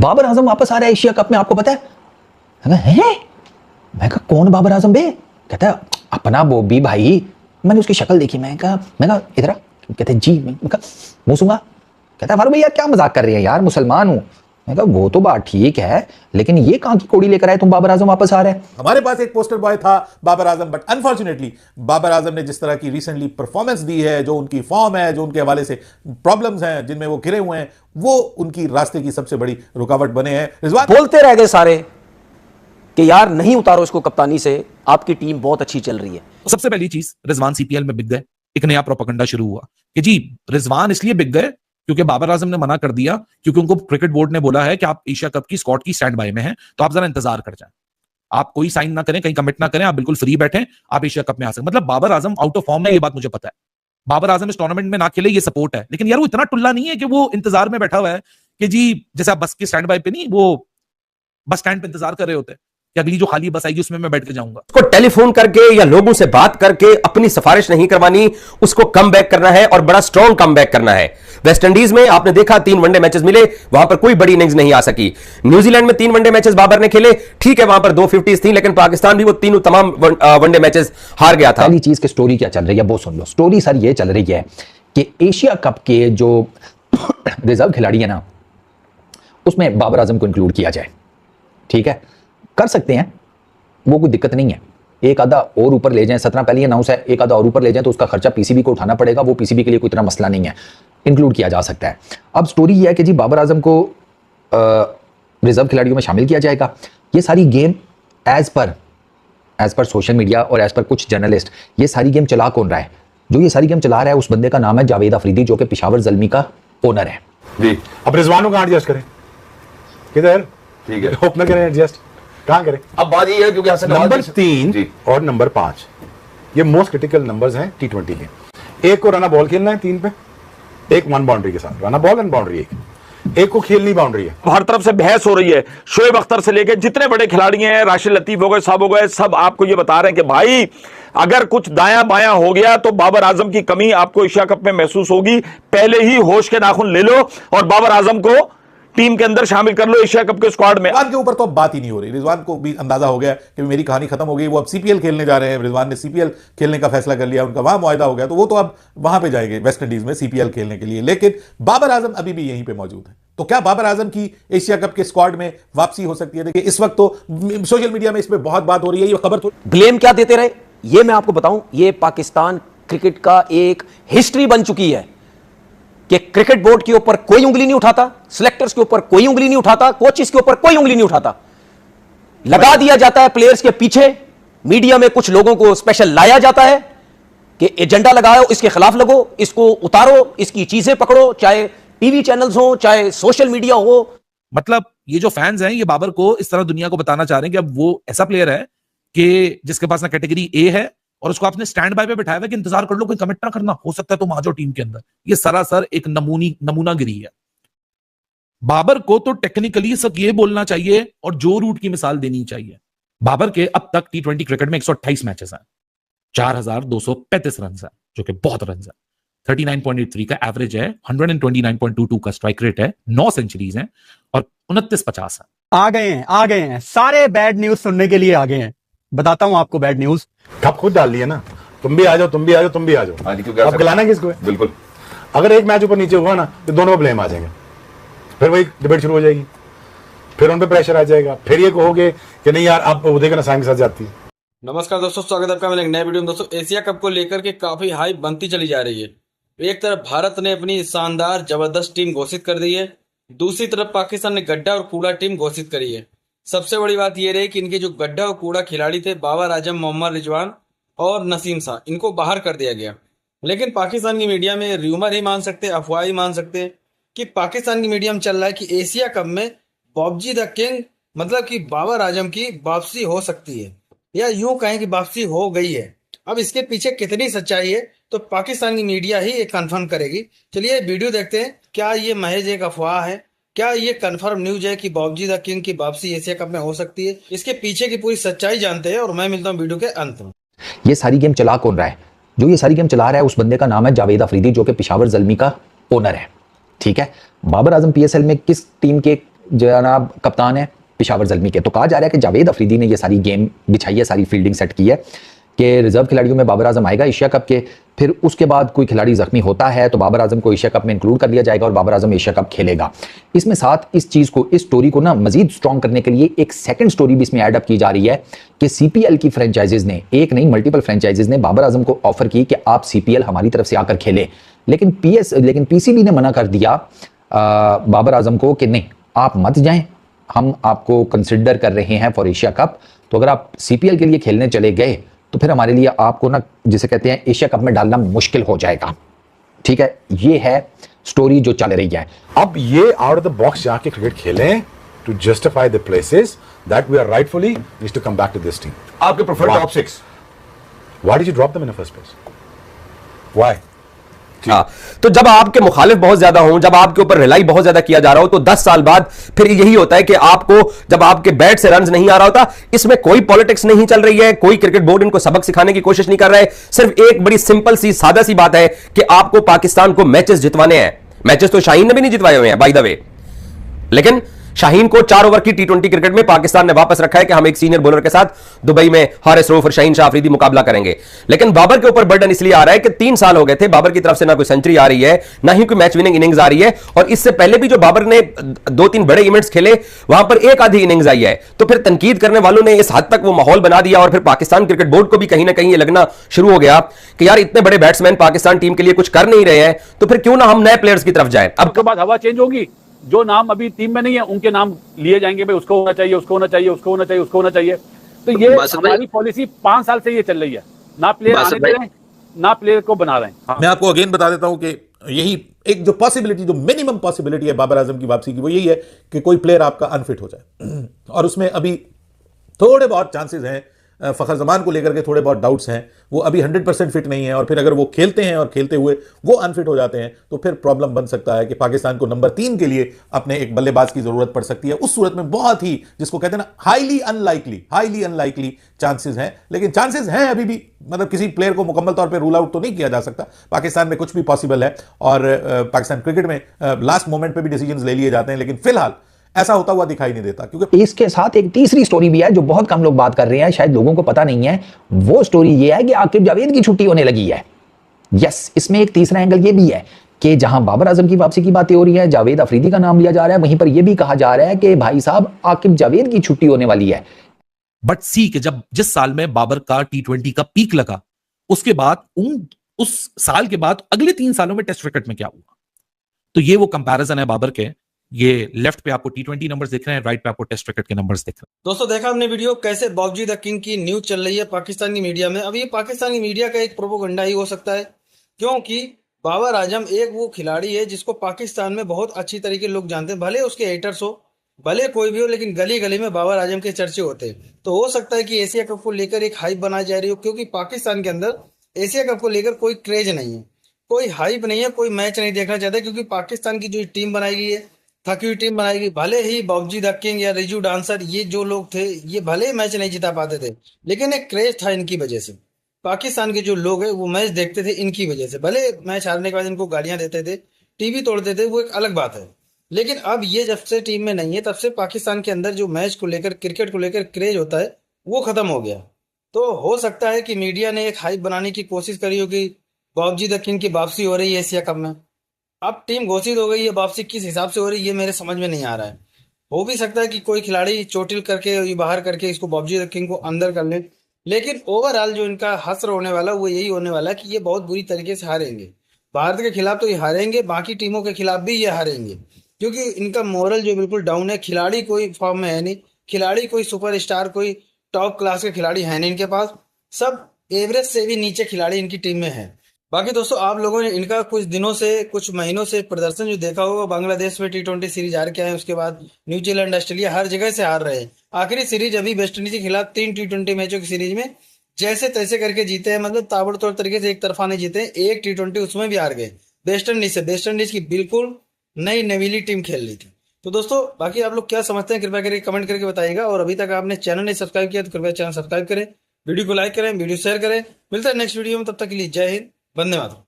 बाबर आजम वापस आ रहा है एशिया कप में, आपको पता है? मैं कहा कौन बाबर आजम बे? कहता है अपना बॉबी भाई। मैंने उसकी शक्ल देखी, मैं कहा इधर आ। कहते जी, मैं कहा मुंह सूंगा। कहता है फारूक भैया क्या मजाक कर रहे हैं यार, मुसलमान हूं। मैं कहा वो तो बात ठीक है, लेकिन ये कहां की कोड़ी लेकर आए तुम, बाबर आजम वापस आ रहे हैं। हमारे पास एक पोस्टर बॉय था बाबर आजम, बट अनफॉर्चुनेटली बाबर आजम ने जिस तरह की रिसेंटली परफॉर्मेंस दी है, जो उनकी फॉर्म है, जो उनके हवाले से प्रॉब्लम्स हैं जिनमें वो घिरे हुए हैं, वो उनकी रास्ते की सबसे बड़ी रुकावट बने हैं। रिजवान बोलते रह गए सारे कि यार नहीं उतारो इसको कप्तानी से, आपकी टीम बहुत अच्छी चल रही है। सबसे पहली चीज, रिजवान सीपीएल में बिक गए। एक नया प्रोपेगेंडा शुरू हुआ कि जी रिजवान इसलिए बिक गए क्योंकि बाबर आजम ने मना कर दिया, क्योंकि उनको क्रिकेट बोर्ड ने बोला है कि आप एशिया कप की स्क्वाड की स्टैंड बाय में हैं, तो आप जरा इंतजार कर जाएं, आप कोई साइन ना करें, कहीं कमिट ना करें, आप बिल्कुल फ्री बैठें, आप एशिया कप में आ सकते। मतलब Babar Azam out of form है, ये बात मुझे पता है। बाबर आजम इस टूर्नामेंट में ना खेले, ये सपोर्ट है, लेकिन यार वो इतना टुल्ला नहीं है कि वो इंतजार में बैठा हुआ है कि जी जैसे आप बस के स्टैंड बाय पे नहीं, वो बस स्टैंड पे इंतजार कर रहे होते हैं कि अगली जो खाली बस आएगी उसमें मैं बैठ के जाऊंगा। उसको टेलीफोन करके या लोगों से बात करके अपनी सिफारिश नहीं करवानी, उसको कम बैक करना है और बड़ा स्ट्रॉन्ग कम बैक करना है। वेस्ट इंडीज में आपने देखा 3 वनडे मैचेस मिले, वहां पर कोई बड़ी इनिंग्स नहीं आ सकी। न्यूजीलैंड में 3 वनडे मैचेस बाबर ने खेले, ठीक है वहां पर 2 50s थी, लेकिन पाकिस्तान भी वो तीनों तमाम वनडे मैचेस हार गया था। पहली चीज की स्टोरी क्या चल रही है वो सुन लो। स्टोरी सर ये चल रही है कि एशिया कप के जो रिजर्व खिलाड़ी है ना, उसमें बाबर आजम को इंक्लूड किया जाए। ठीक है, कर सकते हैं, वो कोई दिक्कत नहीं है। एक आधा और ऊपर ले जाएं, 17 पहले ही अनाउंस है, एक आधा और ऊपर ले जाएं तो उसका खर्चा पीसीबी को उठाना पड़ेगा, वो पीसीबी के लिए कोई इतना मसला नहीं है, इंक्लूड किया जा सकता है। अब स्टोरी ये है कि जी बाबर आजम को रिजर्व खिलाड़ियों में शामिल किया जाएगा। ये सारी game as per social media और एज पर कुछ जर्नलिस्ट, ये सारी गेम चला कौन रहा है? जो ये सारी गेम चला रहा है उस बंदे का नाम है जावेद अफरीदी, जो कि पेशावर ज़ल्मी का ओनर है जी। अब रिजवान को कहां एडजस्ट करें? किधर? ठीक है, ओपनर करें एडजस्ट, कहां करें? अब बात ये है क्योंकि नंबर 3 और नंबर 5 ये मोस्ट क्रिटिकल नंबर्स हैं T20 के। एक को रना बॉल खेलना है 3 पे, एक 1 बाउंड्री के साथ, रना बॉल एंड बाउंड्री, एक को खेलनी बाउंड्री है। हर तरफ से बहस हो रही है, शोएब अख्तर से लेकर जितने बड़े खिलाड़ी हैं, राशिद लतीफ हो गए, सब हो गए, सब आपको ये बता रहे हैं कि भाई अगर कुछ दायां बायां हो गया तो बाबर आजम की कमी आपको एशिया कप में महसूस होगी। पहले ही होश के नाखून ले लो और बाबर आजम को टीम के अंदर शामिल कर लो एशिया कप के स्क्वाड में। रिजवान के ऊपर तो अब बात ही नहीं हो रही। रिजवान को भी अंदाजा हो गया कि मेरी कहानी खत्म हो गई, वो अब सीपीएल खेलने जा रहे हैं। रिजवान ने सीपीएल खेलने का फैसला कर लिया, उनका वहां मुआहदा हो गया, तो वो तो अब वहां पे जाएंगे वेस्ट इंडीज में सीपीएल खेलने के लिए। लेकिन बाबर आजम अभी भी यहीं पे मौजूद है। तो क्या बाबर आजम की एशिया कप के स्क्वाड में वापसी हो सकती है? देखिए इस वक्त तो सोशल मीडिया में इस पर बहुत बात हो रही है, ये खबर तो ब्लेम क्या देते रहे ये मैं आपको बताऊं, ये पाकिस्तान क्रिकेट का एक हिस्ट्री बन चुकी है कि क्रिकेट बोर्ड के ऊपर कोई उंगली नहीं उठाता, सिलेक्टर्स के ऊपर कोई उंगली नहीं उठाता, कोचेस के ऊपर कोई उंगली नहीं उठाता, लगा दिया जाता है प्लेयर्स के पीछे। मीडिया में कुछ लोगों को स्पेशल लाया जाता है कि एजेंडा लगाओ, इसके खिलाफ लगो, इसको उतारो, इसकी चीजें पकड़ो, चाहे टीवी चैनल्स हो चाहे सोशल मीडिया हो। मतलब ये जो फैंस हैं ये बाबर को इस तरह दुनिया को बताना चाह रहे हैं कि अब वो ऐसा प्लेयर है कि जिसके पास ना कैटेगरी ए है और उसको आपने स्टैंड बाय पे बिठाया हुआ कि इंतजार कर लो, कोई कमिट ना करना, हो सकता है तुम आ जाओ टीम के अंदर। ये सरासर एक नमूनागिरी है। बाबर को तो टेक्निकली सब ये बोलना चाहिए और जो रूट की मिसाल देनी चाहिए। बाबर के अब तक T20 क्रिकेट में 128 मैचेस हैं, 4235 रन है, जो कि बहुत रन है। 39.83 का एवरेज है, 129.22 का स्ट्राइक रेट है, 9 सेंचुरीज हैं और 29-50 है। आ गए हैं सारे बैड न्यूज सुनने के लिए आ गए हैं। बताता हूं आपको बैड न्यूज। आप खुद डाल लिए ना, तुम भी आ जाओ, तुम भी आ जाओ, तुम भी आ जाओ। अब गलाना किसको है? बिल्कुल, अगर एक मैच ऊपर नीचे हुआ ना तो दोनों को ब्लेम आ जाएंगे, फिर वही डिबेट शुरू हो जाएगी, फिर उन पे प्रेशर आ जाएगा, फिर ये कहोगे कि नहीं यार आप उदय के साइम के साथ जाती है। नमस्कार दोस्तों, स्वागत है आपका मेरे एक नए वीडियो में। दोस्तों एशिया कप को लेकर के काफी हाइप बनती चली जा रही है। एक तरफ भारत ने अपनी शानदार जबरदस्त टीम घोषित कर दी है, दूसरी तरफ पाकिस्तान ने गड्ढा और कूड़ा टीम घोषित करी है। सबसे बड़ी बात यह रही कि इनके जो गड्ढा और कूड़ा खिलाड़ी थे बाबर आजम, मोहम्मद रिजवान और नसीम शाह, इनको बाहर कर दिया गया। लेकिन पाकिस्तान की मीडिया में र्यूमर ही मान सकते, अफवाह ही मान सकते हैं कि पाकिस्तान की मीडिया में चल रहा है कि एशिया कप में बॉबजी द किंग मतलब कि बाबर आजम की वापसी हो सकती है, या यूं कहें कि वापसी हो गई है। अब इसके पीछे कितनी सच्चाई है तो पाकिस्तान की मीडिया ही ये कंफर्म करेगी। चलिए वीडियो देखते हैं, क्या ये महज एक अफवाह है, क्या ये कंफर्म न्यूज है कि बॉबजी द किंग की वापसी एशिया कप में हो सकती है? इसके पीछे की पूरी सच्चाई जानते हैं और मैं मिलता हूँ वीडियो के अंत में। ये सारी गेम चला कौन रहा है? जो ये सारी गेम चला रहा है उस बंदे का नाम है जावेद अफरीदी, जो कि पेशावर ज़ल्मी का ओनर है। ठीक है, बाबर आजम पीएसएल में किस टीम के जनाब कप्तान है पेशावर ज़ल्मी के। तो कहा जा रहा है कि जावेद अफरीदी ने ये सारी गेम बिछाई है, सारी फील्डिंग सेट की है कि रिजर्व खिलाड़ियों में बाबर आजम आएगा एशिया कप के, फिर उसके बाद कोई खिलाड़ी जख्मी होता है तो बाबर आजम को एशिया कप में इंक्लूड कर लिया जाएगा और बाबर आजम एशिया कप खेलेगा। इसमें साथ इस चीज़ को, इस स्टोरी को ना मजीद स्ट्रॉन्ग करने के लिए एक सेकंड स्टोरी भी इसमें एड अप की जा रही है कि सीपीएल की फ्रेंचाइजीज ने, एक नहीं मल्टीपल फ्रेंचाइजीज ने बाबर आजम को ऑफर की कि आप सीपीएल हमारी तरफ से आकर खेलें, लेकिन पीसीबी ने मना कर दिया बाबर आजम को कि नहीं आप मत जाएं, हम आपको कंसिडर कर रहे हैं फॉर एशिया कप, तो अगर आप सीपीएल के लिए खेलने चले गए तो फिर हमारे लिए आपको ना जिसे कहते हैं एशिया कप में डालना मुश्किल हो जाएगा। ठीक है, ये है स्टोरी जो चल रही है। अब ये आउट ऑफ द बॉक्स जाके क्रिकेट खेलें to justify the places that we are rightfully needs to come back to this team. आपके preferred top 6, why did you drop them in the first place? Why? हाँ, तो जब आपके मुखालिफ बहुत ज्यादा हों, जब आपके ऊपर रिलाई बहुत ज्यादा किया जा रहा हो, तो 10 साल बाद फिर यही होता है कि आपको जब आपके बैट से रन्स नहीं आ रहा होता, इसमें कोई पॉलिटिक्स नहीं चल रही है, कोई क्रिकेट बोर्ड इनको सबक सिखाने की कोशिश नहीं कर रहा है, सिर्फ एक बड़ी सिंपल सी सादा सी बात है कि आपको पाकिस्तान को मैचेस जितवाने हैं। मैचेस तो शाहीन ने भी नहीं जितवाए हुए हैं बाय द वे, लेकिन शाहीन को 4 ओवर की टी20 क्रिकेट में पाकिस्तान ने वापस रखा है कि हम एक सीनियर बॉलर के साथ दुबई में हारिस रऊफ और शाहीन शाह अफरीदी मुकाबला करेंगे। लेकिन बाबर के ऊपर बर्डन इसलिए आ रहा है कि 3 साल हो गए थे, बाबर की तरफ से ना कोई सेंचुरी आ रही है, ना ही कोई मैच विनिंग इनिंग्स आ रही है, और इससे पहले भी जो बाबर ने 2-3 बड़े इवेंट्स खेले वहां पर एक आधी इनिंग्स आई है। तो फिर तनकीद करने वालों ने इस हद तक वो माहौल बना दिया, और फिर पाकिस्तान क्रिकेट बोर्ड को भी कहीं ना कहीं ये लगना शुरू हो गया कि यार इतने बड़े बैट्समैन पाकिस्तान टीम के लिए कुछ कर नहीं रहे हैं, तो फिर क्यों ना हम नए प्लेयर्स की तरफ जाए। अब के बाद हवा चेंज होगी, जो नाम अभी टीम में नहीं है उनके नाम लिए जाएंगे, भाई उसको होना चाहिए, उसको होना चाहिए, उसको होना चाहिए, उसको होना चाहिए। तो ये हमारी पॉलिसी 5 साल से ये चल रही है, ना प्लेयर आने दे रहे हैं, ना प्लेयर को बना रहे हैं। हाँ। मैं आपको अगेन बता देता हूं कि यही एक जो पॉसिबिलिटी, जो मिनिमम पॉसिबिलिटी है बाबर आजम की वापसी की, वो यही है कि कोई प्लेयर आपका अनफिट हो जाए, और उसमें अभी थोड़े बहुत चांसेस हैं, फखर जमान को लेकर के थोड़े बहुत डाउट्स हैं, वो अभी 100% फिट नहीं है, और फिर अगर वो खेलते हैं और खेलते हुए वो अनफिट हो जाते हैं तो फिर प्रॉब्लम बन सकता है कि पाकिस्तान को नंबर 3 के लिए अपने एक बल्लेबाज की जरूरत पड़ सकती है। उस सूरत में बहुत ही, जिसको कहते हैं ना, हाईली अनलाइकली चांसेस हैं, लेकिन चांसेस हैं अभी भी, मतलब किसी प्लेयर को मुकम्मल तौर पर रूल आउट तो नहीं किया जा सकता। पाकिस्तान में कुछ भी पॉसिबल है, और पाकिस्तान क्रिकेट में लास्ट मोमेंट पर भी डिसीजन ले लिए जाते हैं, लेकिन फिलहाल ऐसा होता हुआ दिखाई नहीं देता। क्योंकि इसके साथ एक तीसरी स्टोरी भी है जो बहुत कम लोग बात कर रहे हैं, शायद लोगों को पता नहीं है। वो स्टोरी ये है कि आकिब जावेद की छुट्टी होने लगी है। यस, इसमें एक तीसरा एंगल ये भी है कि जहां बाबर आजम की वापसी की बातें हो रही है, जावेद अफरीदी का नाम लिया जा रहा है, वहीं पर यह भी कहा जा रहा है कि भाई साहब आकिब जावेद की छुट्टी होने वाली है। बट सी कि जब जिस साल में बाबर का टी20 का पीक लगा, उसके बाद उस साल के बाद अगले 3 सालों में टेस्ट क्रिकेट में क्या हुआ, तो ये वो कंपैरिजन है बाबर के। ये लेफ्ट पे आपको टी20 नंबर्स दिख रहे हैं, राइट पे आपको टेस्ट क्रिकेट के नंबर्स दिख रहे हैं। दोस्तों देखा हमने वीडियो कैसे बावजूद द किंग की न्यूज चल रही है पाकिस्तानी मीडिया में। अब ये पाकिस्तानी मीडिया का एक प्रोपोगंडा ही हो सकता है, क्योंकि बाबर आजम एक वो खिलाड़ी है जिसको पाकिस्तान में बहुत अच्छी तरीके लोग जानते हैं, भले उसके हेटर्स हो, भले कोई भी हो, लेकिन गली गली में बाबर आजम के चर्चे होते हैं। तो हो सकता है कि एशिया कप को लेकर एक हाइप बनाई जा रही हो, क्योंकि पाकिस्तान के अंदर एशिया कप को लेकर कोई क्रेज नहीं है, कोई हाइप नहीं है, कोई मैच नहीं देखना चाहता, क्योंकि पाकिस्तान की जो टीम बनाई गई है, थकी हुई टीम बनाएगी। भले ही बाबूजी द किंग या रिजू डांसर, ये जो लोग थे, ये भले ही मैच नहीं जिता पाते थे, लेकिन एक क्रेज था इनकी वजह से। पाकिस्तान के जो लोग हैं वो मैच देखते थे इनकी वजह से। भले मैच हारने के बाद इनको गालियां देते थे, टीवी तोड़ते थे, वो एक अलग बात है, लेकिन अब ये जब से टीम में नहीं है तब से पाकिस्तान के अंदर जो मैच को लेकर, क्रिकेट को लेकर क्रेज होता है वो खत्म हो गया। तो हो सकता है कि मीडिया ने एक हाइप बनाने की कोशिश करी होगी, बाबूजी द किंग की वापसी हो रही है एशिया कप में। अब टीम घोषित हो गई है, वापसी किस हिसाब से हो रही है ये मेरे समझ में नहीं आ रहा है। हो भी सकता है कि कोई खिलाड़ी चोटिल करके बाहर करके इसको बाबूजी द किंग को अंदर कर ले, लेकिन ओवरऑल जो इनका हसर होने वाला वो यही होने वाला है कि ये बहुत बुरी तरीके से हारेंगे। भारत के खिलाफ तो ये हारेंगे, बाकी टीमों के खिलाफ भी ये हारेंगे, क्योंकि इनका मोरल जो बिल्कुल डाउन है। खिलाड़ी कोई फॉर्म में है नहीं, खिलाड़ी कोई सुपरस्टार, कोई टॉप क्लास के खिलाड़ी है नहीं इनके पास, सब एवरेज से भी नीचे खिलाड़ी इनकी टीम में है। बाकी दोस्तों आप लोगों ने इनका कुछ दिनों से, कुछ महीनों से प्रदर्शन जो देखा होगा, बांग्लादेश में टी20 सीरीज हार के आए, उसके बाद न्यूजीलैंड, ऑस्ट्रेलिया, हर जगह से हार रहे हैं। आखिरी सीरीज अभी वेस्ट इंडीज के खिलाफ 3 टी20 मैचों की सीरीज में जैसे तैसे करके जीते हैं, मतलब ताबड़तोड़ तरीके से, एक तरफा नहीं जीते। एक टी20 उसमें भी हार गए वेस्ट इंडीज से। वेस्ट इंडीज की बिल्कुल नई नवीली टीम खेल रही थी। तो दोस्तों बाकी आप लोग क्या समझते हैं कृपया करके कमेंट करके बताइएगा, और अभी तक आपने चैनल नहीं सब्सक्राइब किया तो कृपया चैनल सब्सक्राइब करें, वीडियो को लाइक करें, वीडियो शेयर करें। मिलता है नेक्स्ट वीडियो में, तब तक के लिए जय हिंद, वंदे मातरम।